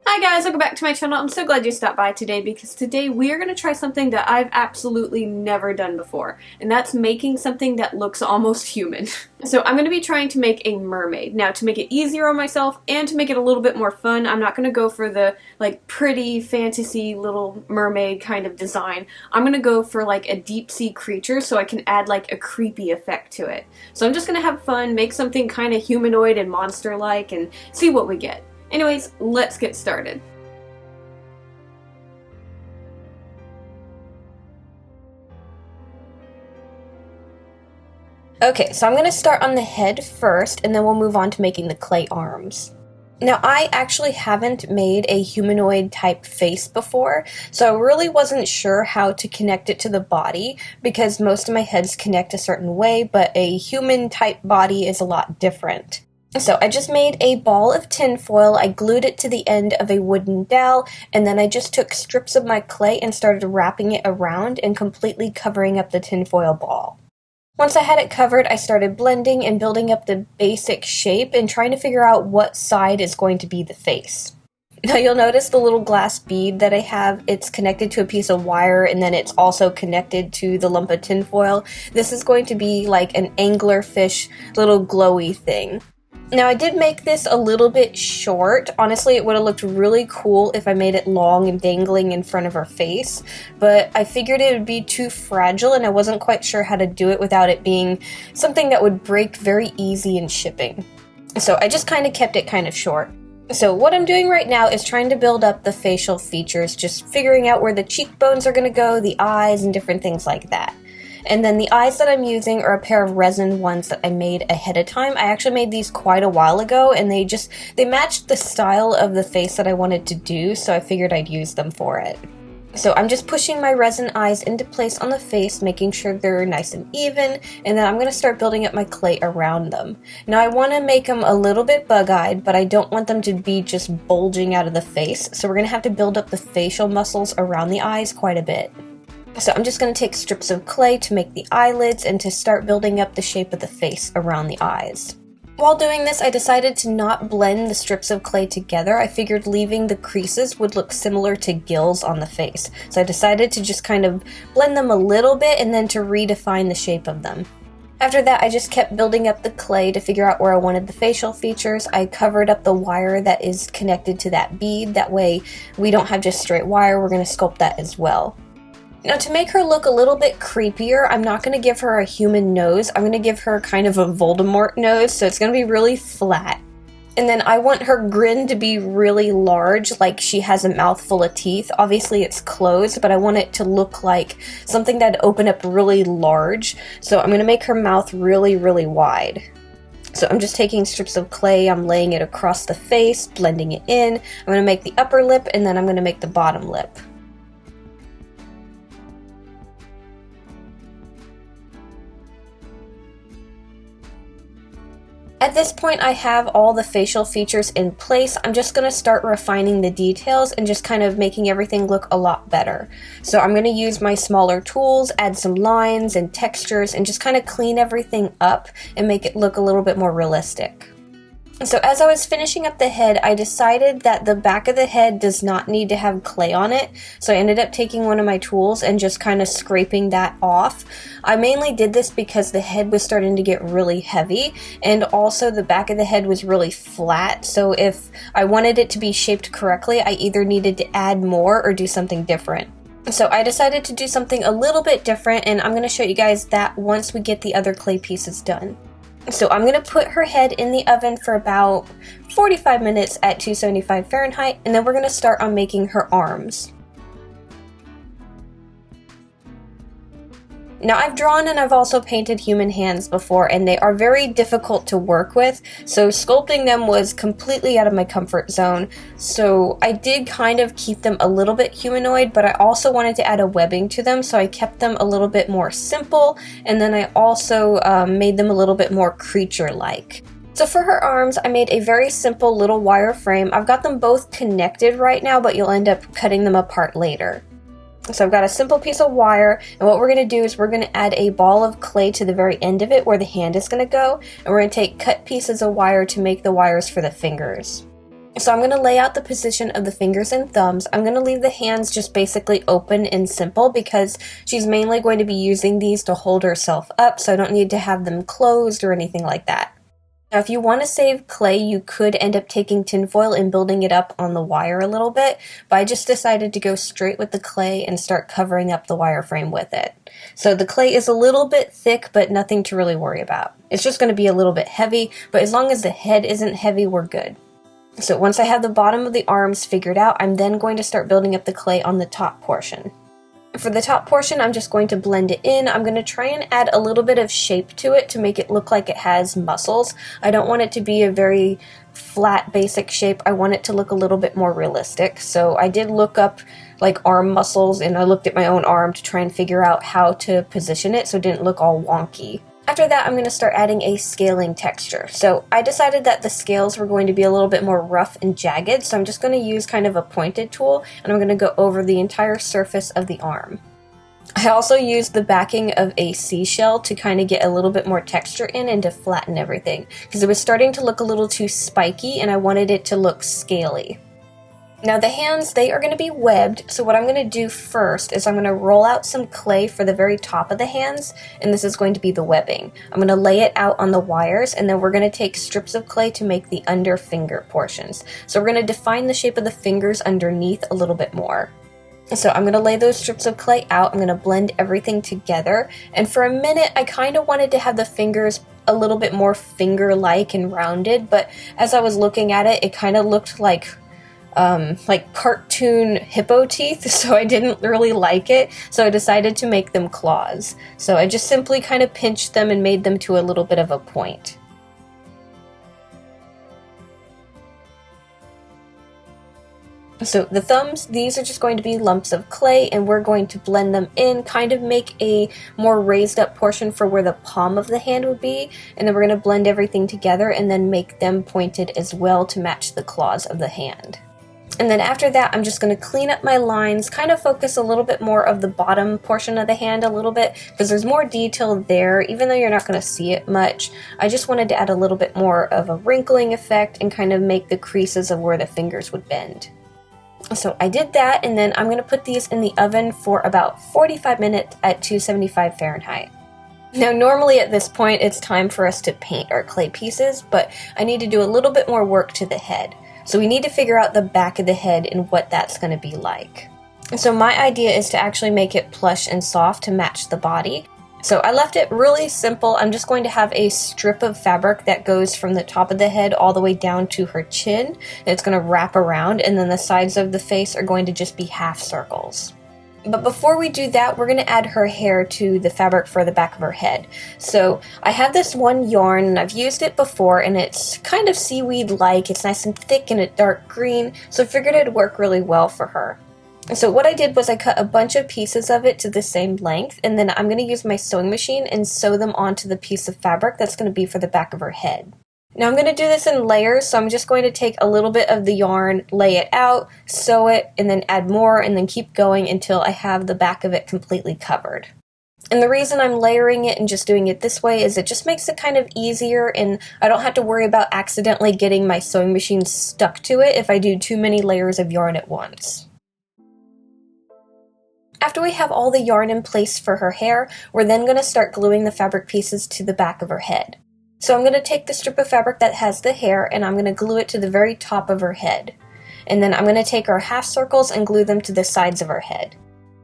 Hi guys, welcome back to my channel. I'm so glad you stopped by today because today we are going to try something that I've absolutely never done before, and that's making something that looks almost human. So I'm going to be trying to make a mermaid. Now, to make it easier on myself and to make it a little bit more fun, I'm not going to go for the like pretty fantasy little mermaid kind of design. I'm going to go for like a deep sea creature so I can add like a creepy effect to it. So I'm just going to have fun, make something kind of humanoid and monster-like, and see what we get. Anyways, let's get started. Okay, so I'm going to start on the head first, and then we'll move on to making the clay arms. Now, I actually haven't made a humanoid type face before, so I really wasn't sure how to connect it to the body, because most of my heads connect a certain way, but a human type body is a lot different. So I just made a ball of tinfoil, I glued it to the end of a wooden dowel, and then I just took strips of my clay and started wrapping it around and completely covering up the tinfoil ball. Once I had it covered, I started blending and building up the basic shape and trying to figure out what side is going to be the face. Now you'll notice the little glass bead that I have, it's connected to a piece of wire and then it's also connected to the lump of tinfoil. This is going to be like an anglerfish little glowy thing. Now I did make this a little bit short. Honestly, it would have looked really cool if I made it long and dangling in front of her face, but I figured it would be too fragile and I wasn't quite sure how to do it without it being something that would break very easy in shipping. So I just kind of kept it kind of short. So what I'm doing right now is trying to build up the facial features, just figuring out where the cheekbones are going to go, the eyes, and different things like that. And then the eyes that I'm using are a pair of resin ones that I made ahead of time. I actually made these quite a while ago, and they matched the style of the face that I wanted to do, so I figured I'd use them for it. So I'm just pushing my resin eyes into place on the face, making sure they're nice and even, and then I'm going to start building up my clay around them. Now I want to make them a little bit bug-eyed, but I don't want them to be just bulging out of the face, so we're going to have to build up the facial muscles around the eyes quite a bit. So I'm just going to take strips of clay to make the eyelids and to start building up the shape of the face around the eyes. While doing this, I decided to not blend the strips of clay together. I figured leaving the creases would look similar to gills on the face. So I decided to just kind of blend them a little bit and then to redefine the shape of them. After that, I just kept building up the clay to figure out where I wanted the facial features. I covered up the wire that is connected to that bead. That way we don't have just straight wire, we're going to sculpt that as well. Now to make her look a little bit creepier, I'm not going to give her a human nose. I'm going to give her kind of a Voldemort nose, so it's going to be really flat. And then I want her grin to be really large, like she has a mouth full of teeth. Obviously it's closed, but I want it to look like something that'd open up really large. So I'm going to make her mouth really, really wide. So I'm just taking strips of clay, I'm laying it across the face, blending it in. I'm going to make the upper lip, and then I'm going to make the bottom lip. At this point, I have all the facial features in place. I'm just going to start refining the details and just kind of making everything look a lot better. So I'm going to use my smaller tools, add some lines and textures, and just kind of clean everything up and make it look a little bit more realistic. So as I was finishing up the head, I decided that the back of the head does not need to have clay on it, so I ended up taking one of my tools and just kind of scraping that off. I mainly did this because the head was starting to get really heavy, and also the back of the head was really flat, so if I wanted it to be shaped correctly, I either needed to add more or do something different. So I decided to do something a little bit different, and I'm going to show you guys that once we get the other clay pieces done. So I'm going to put her head in the oven for about 45 minutes at 275 Fahrenheit, and then we're going to start on making her arms. Now I've drawn and I've also painted human hands before, and they are very difficult to work with, so sculpting them was completely out of my comfort zone. So I did kind of keep them a little bit humanoid, but I also wanted to add a webbing to them, so I kept them a little bit more simple, and then I also made them a little bit more creature-like. So for her arms, I made a very simple little wire frame. I've got them both connected right now, but you'll end up cutting them apart later. So I've got a simple piece of wire, and what we're going to do is we're going to add a ball of clay to the very end of it where the hand is going to go, and we're going to take cut pieces of wire to make the wires for the fingers. So I'm going to lay out the position of the fingers and thumbs. I'm going to leave the hands just basically open and simple because she's mainly going to be using these to hold herself up, so I don't need to have them closed or anything like that. Now, if you want to save clay, you could end up taking tinfoil and building it up on the wire a little bit, but I just decided to go straight with the clay and start covering up the wireframe with it. So the clay is a little bit thick, but nothing to really worry about. It's just going to be a little bit heavy, but as long as the head isn't heavy, we're good. So once I have the bottom of the arms figured out, I'm then going to start building up the clay on the top portion. For the top portion, I'm just going to blend it in. I'm going to try and add a little bit of shape to it to make it look like it has muscles. I don't want it to be a very flat, basic shape. I want it to look a little bit more realistic. So I did look up like arm muscles, and I looked at my own arm to try and figure out how to position it so it didn't look all wonky. After that, I'm going to start adding a scaling texture. So I decided that the scales were going to be a little bit more rough and jagged, so I'm just going to use kind of a pointed tool, and I'm going to go over the entire surface of the arm. I also used the backing of a seashell to kind of get a little bit more texture in and to flatten everything, because it was starting to look a little too spiky and I wanted it to look scaly. Now the hands, they are going to be webbed, so what I'm going to do first is I'm going to roll out some clay for the very top of the hands, and this is going to be the webbing. I'm going to lay it out on the wires, and then we're going to take strips of clay to make the under finger portions. So we're going to define the shape of the fingers underneath a little bit more. So I'm going to lay those strips of clay out, I'm going to blend everything together, and for a minute I kind of wanted to have the fingers a little bit more finger-like and rounded, but as I was looking at it, it kind of looked like cartoon hippo teeth, so I didn't really like it, so I decided to make them claws. So I just simply kind of pinched them and made them to a little bit of a point. So the thumbs, these are just going to be lumps of clay, and we're going to blend them in, kind of make a more raised up portion for where the palm of the hand would be, and then we're going to blend everything together and then make them pointed as well to match the claws of the hand. And then after that, I'm just going to clean up my lines, kind of focus a little bit more of the bottom portion of the hand a little bit, because there's more detail there, even though you're not going to see it much. I just wanted to add a little bit more of a wrinkling effect and kind of make the creases of where the fingers would bend. So I did that, and then I'm going to put these in the oven for about 45 minutes at 275 Fahrenheit. Now normally at this point it's time for us to paint our clay pieces, but I need to do a little bit more work to the head. So we need to figure out the back of the head and what that's going to be like. So my idea is to actually make it plush and soft to match the body. So I left it really simple. I'm just going to have a strip of fabric that goes from the top of the head all the way down to her chin. And it's going to wrap around, and then the sides of the face are going to just be half circles. But before we do that, we're going to add her hair to the fabric for the back of her head. So I have this one yarn, and I've used it before, and it's kind of seaweed-like. It's nice and thick and a dark green, so I figured it'd work really well for her. So what I did was I cut a bunch of pieces of it to the same length, and then I'm going to use my sewing machine and sew them onto the piece of fabric that's going to be for the back of her head. Now I'm going to do this in layers, so I'm just going to take a little bit of the yarn, lay it out, sew it, and then add more, and then keep going until I have the back of it completely covered. And the reason I'm layering it and just doing it this way is it just makes it kind of easier, and I don't have to worry about accidentally getting my sewing machine stuck to it if I do too many layers of yarn at once. After we have all the yarn in place for her hair, we're then going to start gluing the fabric pieces to the back of her head. So I'm going to take the strip of fabric that has the hair, and I'm going to glue it to the very top of her head. And then I'm going to take our half circles and glue them to the sides of her head.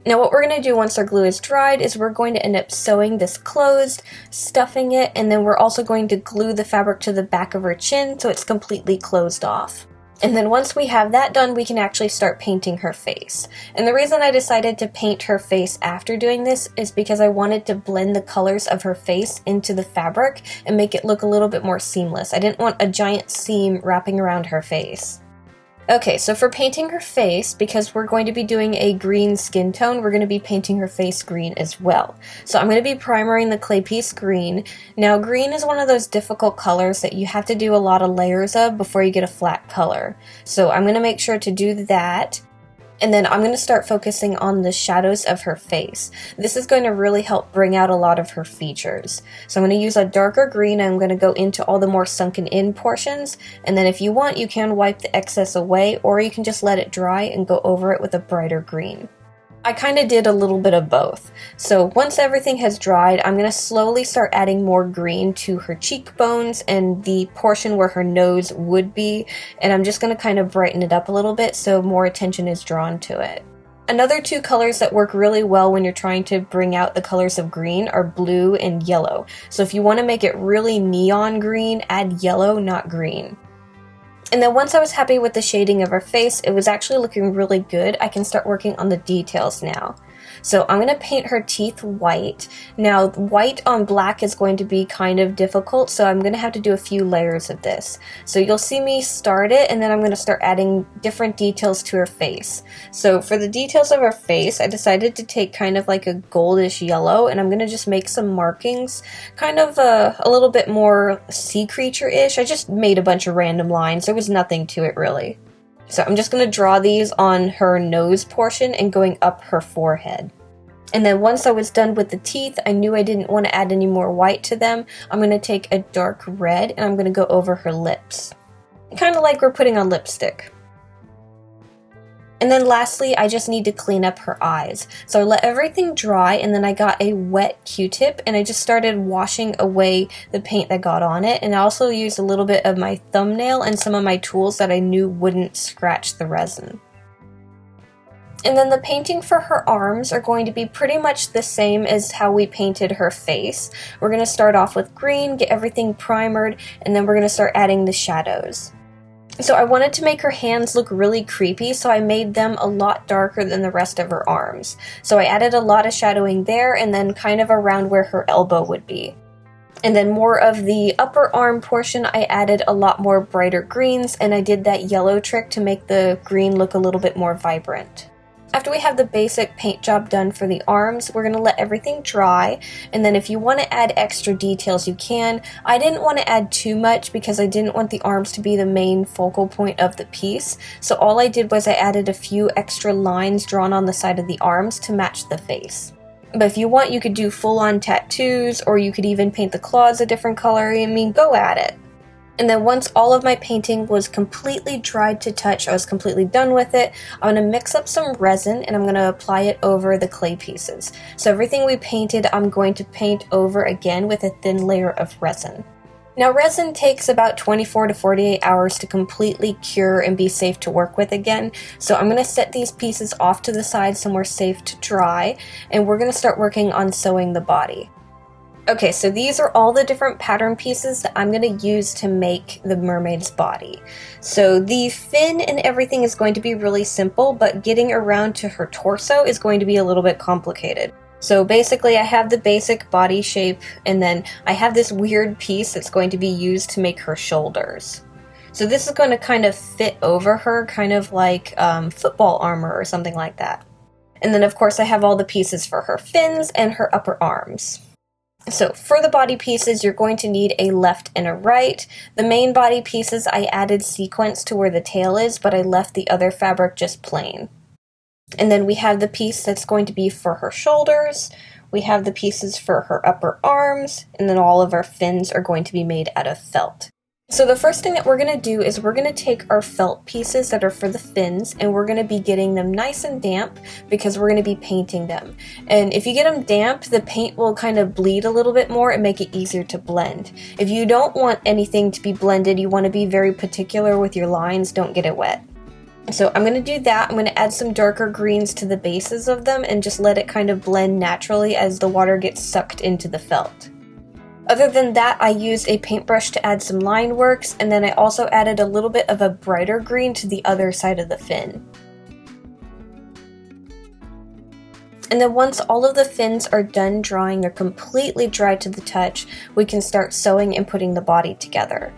Now what we're going to do once our glue is dried is we're going to end up sewing this closed, stuffing it, and then we're also going to glue the fabric to the back of her chin so it's completely closed off. And then once we have that done, we can actually start painting her face. And the reason I decided to paint her face after doing this is because I wanted to blend the colors of her face into the fabric and make it look a little bit more seamless. I didn't want a giant seam wrapping around her face. Okay, so for painting her face, because we're going to be doing a green skin tone, we're going to be painting her face green as well. So I'm going to be primering the clay piece green. Now green is one of those difficult colors that you have to do a lot of layers of before you get a flat color. So I'm going to make sure to do that. And then I'm going to start focusing on the shadows of her face. This is going to really help bring out a lot of her features. So I'm going to use a darker green, and I'm going to go into all the more sunken in portions. And then if you want, you can wipe the excess away, or you can just let it dry and go over it with a brighter green. I kind of did a little bit of both. So once everything has dried, I'm going to slowly start adding more green to her cheekbones and the portion where her nose would be, and I'm just going to kind of brighten it up a little bit so more attention is drawn to it. Another two colors that work really well when you're trying to bring out the colors of green are blue and yellow. So if you want to make it really neon green, add yellow, not green. And then once I was happy with the shading of her face, it was actually looking really good. I can start working on the details now. So I'm going to paint her teeth white. Now, white on black is going to be kind of difficult, so I'm going to have to do a few layers of this. So you'll see me start it, and then I'm going to start adding different details to her face. So for the details of her face, I decided to take kind of like a goldish yellow, and I'm going to just make some markings, kind of a little bit more sea creature-ish. I just made a bunch of random lines. There was nothing to it, really. So I'm just going to draw these on her nose portion and going up her forehead. And then once I was done with the teeth, I knew I didn't want to add any more white to them. I'm going to take a dark red and I'm going to go over her lips. Kind of like we're putting on lipstick. And then lastly, I just need to clean up her eyes. So I let everything dry, and then I got a wet Q-tip and I just started washing away the paint that got on it. And I also used a little bit of my thumbnail and some of my tools that I knew wouldn't scratch the resin. And then the painting for her arms are going to be pretty much the same as how we painted her face. We're going to start off with green, get everything primered, and then we're going to start adding the shadows. So I wanted to make her hands look really creepy, so I made them a lot darker than the rest of her arms. So I added a lot of shadowing there, and then kind of around where her elbow would be. And then more of the upper arm portion, I added a lot more brighter greens, and I did that yellow trick to make the green look a little bit more vibrant. After we have the basic paint job done for the arms, we're going to let everything dry, and then if you want to add extra details, you can. I didn't want to add too much because I didn't want the arms to be the main focal point of the piece, so all I did was I added a few extra lines drawn on the side of the arms to match the face. But if you want, you could do full-on tattoos, or you could even paint the claws a different color. I mean, go at it. And then once all of my painting was completely dried to touch, I was completely done with it, I'm going to mix up some resin and I'm going to apply it over the clay pieces. So everything we painted, I'm going to paint over again with a thin layer of resin. Now resin takes about 24 to 48 hours to completely cure and be safe to work with again, so I'm going to set these pieces off to the side somewhere safe to dry, and we're going to start working on sewing the body. Okay, so these are all the different pattern pieces that I'm going to use to make the mermaid's body. So the fin and everything is going to be really simple, but getting around to her torso is going to be a little bit complicated. So basically I have the basic body shape, and then I have this weird piece that's going to be used to make her shoulders. So this is going to kind of fit over her, kind of like football armor or something like that. And then of course I have all the pieces for her fins and her upper arms. So for the body pieces, you're going to need a left and a right. The main body pieces, I added sequins to where the tail is, but I left the other fabric just plain. And then we have the piece that's going to be for her shoulders. We have the pieces for her upper arms, and then all of our fins are going to be made out of felt. So the first thing that we're going to do is we're going to take our felt pieces that are for the fins, and we're going to be getting them nice and damp because we're going to be painting them. And if you get them damp, the paint will kind of bleed a little bit more and make it easier to blend. If you don't want anything to be blended, you want to be very particular with your lines, don't get it wet. So I'm going to do that. I'm going to add some darker greens to the bases of them and just let it kind of blend naturally as the water gets sucked into the felt. Other than that, I used a paintbrush to add some line works, and then I also added a little bit of a brighter green to the other side of the fin. And then once all of the fins are done drying, they're completely dry to the touch, we can start sewing and putting the body together.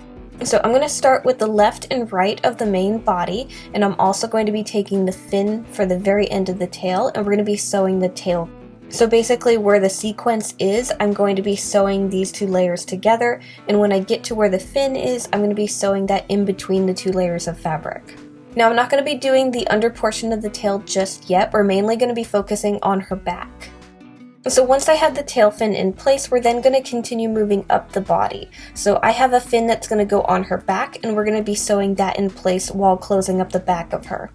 So I'm going to start with the left and right of the main body, and I'm also going to be taking the fin for the very end of the tail, and we're going to be sewing the tail. So basically where the sequence is, I'm going to be sewing these two layers together, and when I get to where the fin is, I'm going to be sewing that in between the two layers of fabric. Now I'm not going to be doing the under portion of the tail just yet, we're mainly going to be focusing on her back. So once I have the tail fin in place, we're then going to continue moving up the body. So I have a fin that's going to go on her back, and we're going to be sewing that in place while closing up the back of her.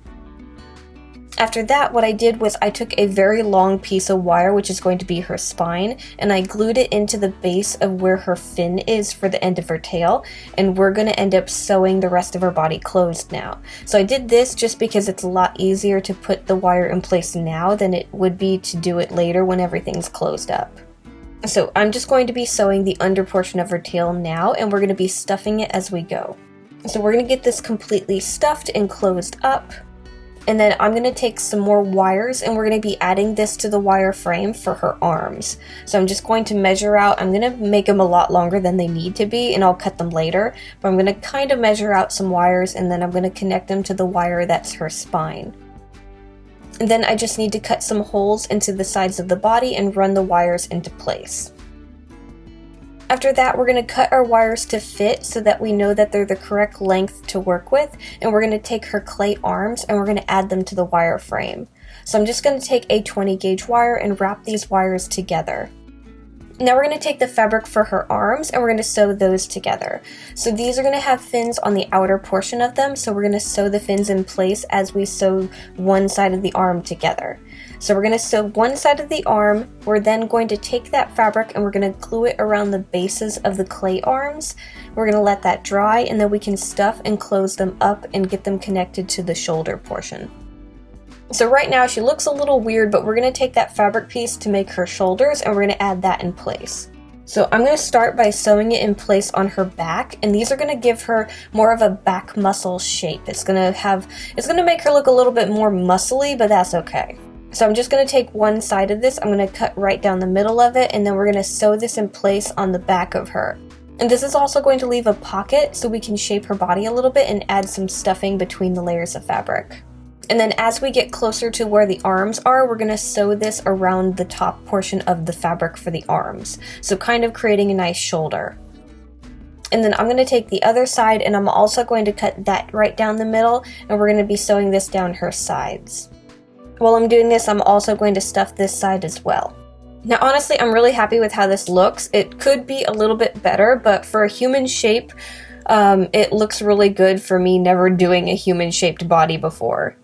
After that, what I did was I took a very long piece of wire, which is going to be her spine, and I glued it into the base of where her fin is for the end of her tail, and we're going to end up sewing the rest of her body closed now. So I did this just because it's a lot easier to put the wire in place now than it would be to do it later when everything's closed up. So I'm just going to be sewing the under portion of her tail now, and we're going to be stuffing it as we go. So we're going to get this completely stuffed and closed up. And then I'm going to take some more wires, and we're going to be adding this to the wire frame for her arms. So I'm just going to measure out, I'm going to make them a lot longer than they need to be, and I'll cut them later. But I'm going to kind of measure out some wires, and then I'm going to connect them to the wire that's her spine. And then I just need to cut some holes into the sides of the body and run the wires into place. After that, we're going to cut our wires to fit so that we know that they're the correct length to work with, and we're going to take her clay arms and we're going to add them to the wire frame. So I'm just going to take a 20 gauge wire and wrap these wires together. Now we're going to take the fabric for her arms and we're going to sew those together. So these are going to have fins on the outer portion of them, so we're going to sew the fins in place as we sew one side of the arm together. So we're going to sew one side of the arm, we're then going to take that fabric and we're going to glue it around the bases of the clay arms. We're going to let that dry, and then we can stuff and close them up and get them connected to the shoulder portion. So right now she looks a little weird, but we're going to take that fabric piece to make her shoulders and we're going to add that in place. So I'm going to start by sewing it in place on her back, and these are going to give her more of a back muscle shape. It's going to make her look a little bit more muscly, but that's okay. So I'm just going to take one side of this, I'm going to cut right down the middle of it, and then we're going to sew this in place on the back of her. And this is also going to leave a pocket so we can shape her body a little bit and add some stuffing between the layers of fabric. And then as we get closer to where the arms are, we're going to sew this around the top portion of the fabric for the arms. So kind of creating a nice shoulder. And then I'm going to take the other side, and I'm also going to cut that right down the middle, and we're going to be sewing this down her sides. While I'm doing this, I'm also going to stuff this side as well. Now honestly, I'm really happy with how this looks. It could be a little bit better, but for a human shape, it looks really good for me never doing a human shaped body before.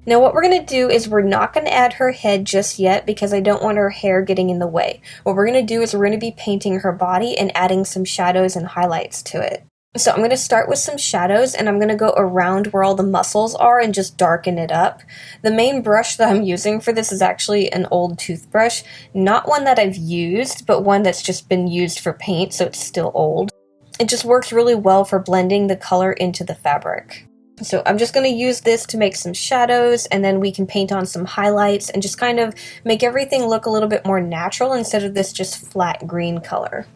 Now what we're going to do is we're not going to add her head just yet because I don't want her hair getting in the way. What we're going to do is we're going to be painting her body and adding some shadows and highlights to it. So I'm going to start with some shadows, and I'm going to go around where all the muscles are and just darken it up. The main brush that I'm using for this is actually an old toothbrush, not one that I've used, but one that's just been used for paint, so it's still old. It just works really well for blending the color into the fabric. So I'm just going to use this to make some shadows, and then we can paint on some highlights and just kind of make everything look a little bit more natural instead of this just flat green color.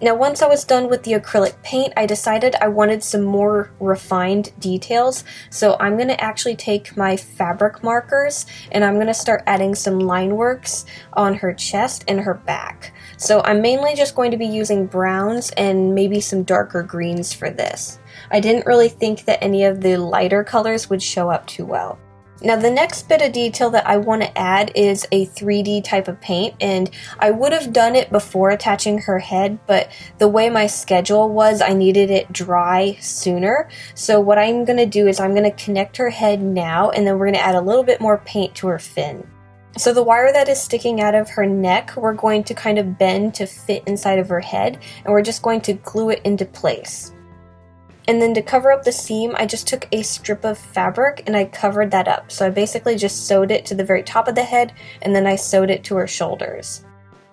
Now once I was done with the acrylic paint, I decided I wanted some more refined details, so I'm going to actually take my fabric markers and I'm going to start adding some line works on her chest and her back. So I'm mainly just going to be using browns and maybe some darker greens for this. I didn't really think that any of the lighter colors would show up too well. Now the next bit of detail that I want to add is a 3D type of paint, and I would have done it before attaching her head, but the way my schedule was, I needed it dry sooner. So what I'm going to do is I'm going to connect her head now, and then we're going to add a little bit more paint to her fin. So the wire that is sticking out of her neck, we're going to kind of bend to fit inside of her head, and we're just going to glue it into place. And then to cover up the seam, I just took a strip of fabric and I covered that up. So I basically just sewed it to the very top of the head, and then I sewed it to her shoulders.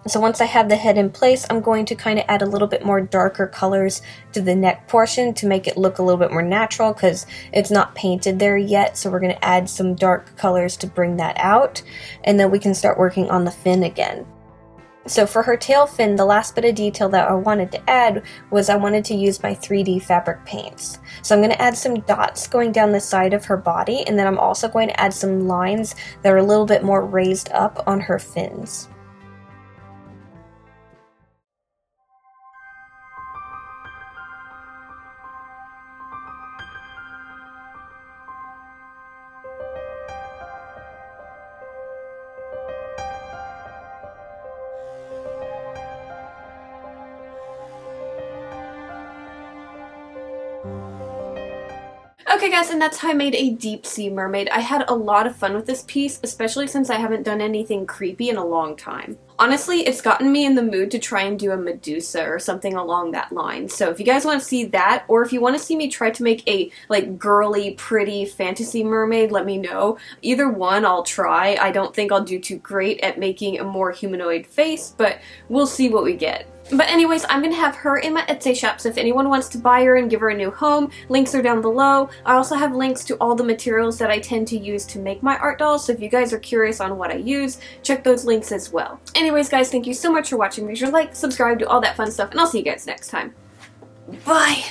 So once I have the head in place, I'm going to kind of add a little bit more darker colors to the neck portion to make it look a little bit more natural because it's not painted there yet. So we're going to add some dark colors to bring that out, and then we can start working on the fin again. So for her tail fin, the last bit of detail that I wanted to add was I wanted to use my 3D fabric paints. So I'm going to add some dots going down the side of her body, and then I'm also going to add some lines that are a little bit more raised up on her fins. Okay guys, and that's how I made a deep sea mermaid. I had a lot of fun with this piece, especially since I haven't done anything creepy in a long time. Honestly, it's gotten me in the mood to try and do a Medusa or something along that line. So if you guys want to see that, or if you want to see me try to make a like girly, pretty fantasy mermaid, let me know. Either one I'll try. I don't think I'll do too great at making a more humanoid face, but we'll see what we get. But anyways, I'm going to have her in my Etsy shop, so if anyone wants to buy her and give her a new home, links are down below. I also have links to all the materials that I tend to use to make my art dolls, so if you guys are curious on what I use, check those links as well. Anyways guys, thank you so much for watching. Make sure to like, subscribe, do all that fun stuff, and I'll see you guys next time. Bye!